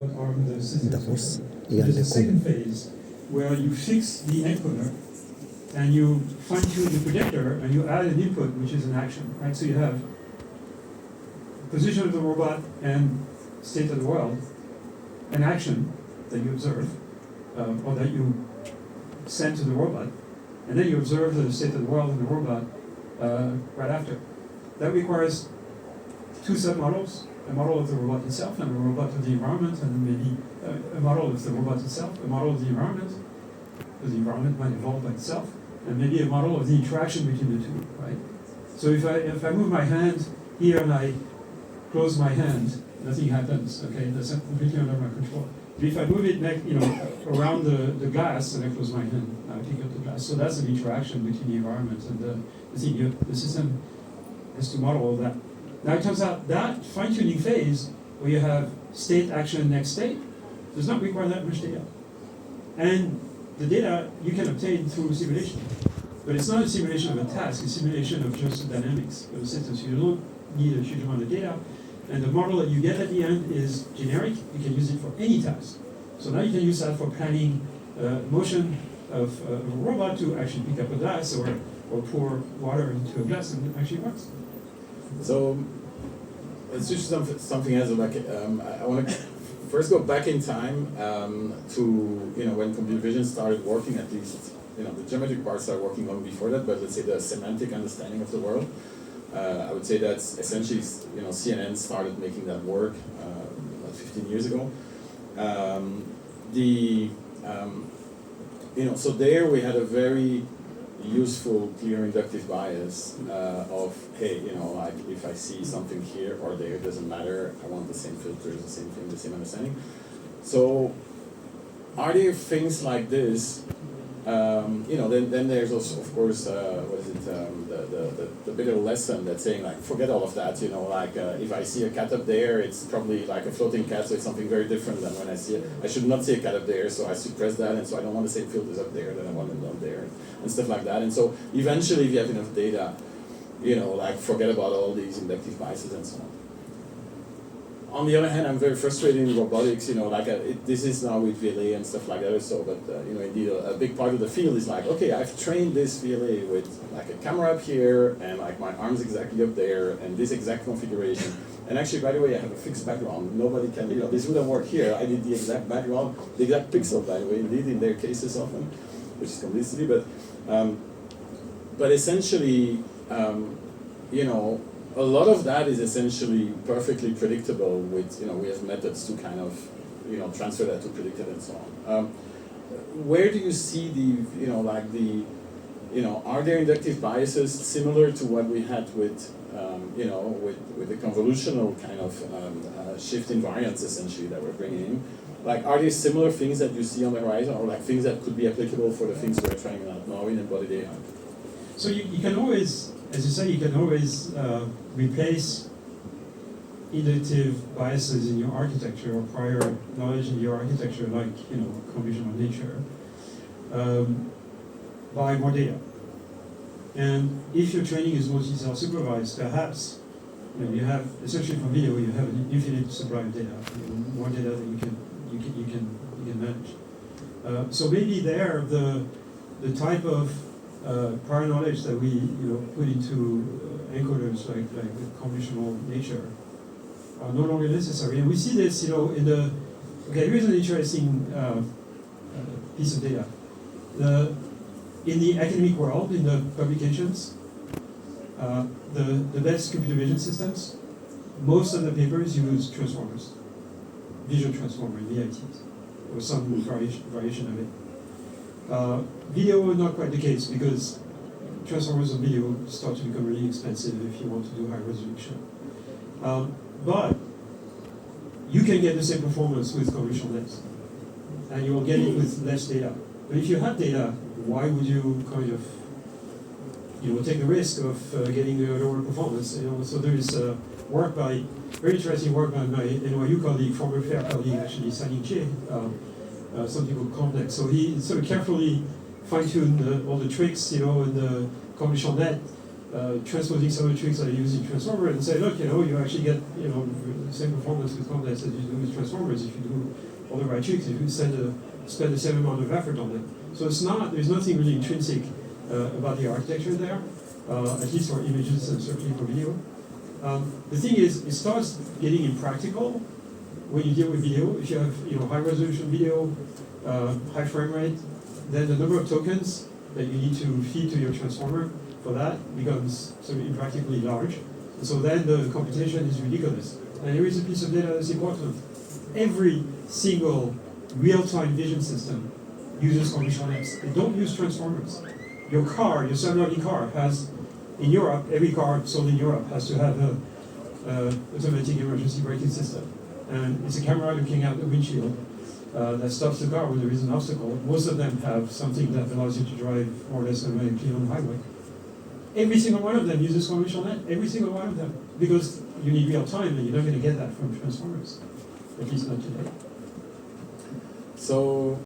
Davos, Yann There's a second Lecun. phase where you fix the encoder and you fine-tune the predictor and you add an input, which is an action, right? So you have position of the robot and state of the world, an action that you observe, or that you send to the robot, and then you observe the state of the world and the robot right after. That requires two submodels, a model of the robot itself and a robot of the environment, and then maybe a model of the robot itself, a model of the environment, because the environment might evolve by itself, and maybe a model of the interaction between the two, right? So if I move my hand here and I close my hand, nothing happens, okay? That's completely under my control. But if I move it around the glass and I close my hand, I pick up the glass. So that's an interaction between the environment and the thing. The system has to model all that. Now it turns out that fine-tuning phase, where you have state, action, next state, does not require that much data. And the data you can obtain through simulation. But it's not a simulation of a task, it's a simulation of just the dynamics of the system. So you don't need a huge amount of data. And the model that you get at the end is generic. You can use it for any task. So now you can use that for planning motion of a robot to actually pick up a glass or pour water into a glass, and it actually works. So let's do something else. Like I want to first go back in time to when computer vision started working. At least the geometric part started working long before that. But let's say the semantic understanding of the world. I would say that's essentially CNN started making that work about 15 years ago. So there we had a very useful, clear inductive bias of, hey, like if I see something here or there, it doesn't matter, I want the same filters, the same thing, the same understanding. So are there things like this? Then there's also, of course, the bit of lesson that's saying, like, forget all of that, if I see a cat up there, it's probably like a floating cat, so it's something very different than when I see it. I should not see a cat up there, so I suppress that, and so I don't want the same filters up there that I want them down there, and stuff like that. And so eventually, if you have enough data, forget about all these inductive biases and so on. On the other hand, I'm very frustrated in robotics, this is now with VLA and stuff like that, so, but, indeed, a big part of the field is like, okay, I've trained this VLA with, like, a camera up here, and, like, my arm's exactly up there, and this exact configuration. And actually, by the way, I have a fixed background. Nobody can, this wouldn't work here. I did the exact background, the exact pixel, by the way, indeed, in their cases often, which is completely, but essentially, a lot of that is essentially perfectly predictable with, we have methods to kind of, transfer that to predicted and so on. Where do you see are there inductive biases similar to what we had with, with the convolutional kind of shift invariants essentially that we're bringing in? Like, are there similar things that you see on the horizon, or like things that could be applicable for the things we're trying out now in Embodied AI? So you can always, as you say, you can always replace inductive biases in your architecture or prior knowledge in your architecture, like convolutional nature, by more data. And if your training is mostly self-supervised, perhaps you have, essentially from video, you have an infinite supply of data, more data that you can manage. So maybe there the type of prior knowledge that we put into encoders like with convolutional nature are no longer necessary. And we see this in the, here's an interesting piece of data. In the academic world, in the publications, the best computer vision systems, most of the papers use transformers, visual transformer, VITs, or some variation of it. Video not quite the case, because transformers on video start to become really expensive if you want to do high resolution. But you can get the same performance with convolutional nets, and you will get it with less data. But if you have data, why would you kind of take the risk of getting a lower performance? So there is very interesting work by my NYU colleague, former FAIR colleague, actually, Sanin Che, something called Convex. So he sort of carefully fine-tuned all the tricks, in the convolutional net, transposing some of the tricks that I use in Transformer and say, look, you actually get, the same performance with complex as you do with Transformers if you do all the right tricks, if you spend the same amount of effort on it. So there's nothing really intrinsic about the architecture there, at least for images and certainly for video. The thing is, it starts getting impractical when you deal with video. If you have high resolution video, high frame rate, then the number of tokens that you need to feed to your transformer for that becomes sort of impractically large. And so then the computation is ridiculous. And here is a piece of data that's important. Every single real-time vision system uses convolutional nets. They don't use transformers. Your self-driving car has, in Europe, every car sold in Europe has to have a automatic emergency braking system. And it's a camera looking out the windshield that stops the car when there is an obstacle. Most of them have something that allows you to drive more or less automatically on the highway. Every single one of them uses convolutional net, every single one of them, because you need real time and you're not going to get that from transformers, at least not today. So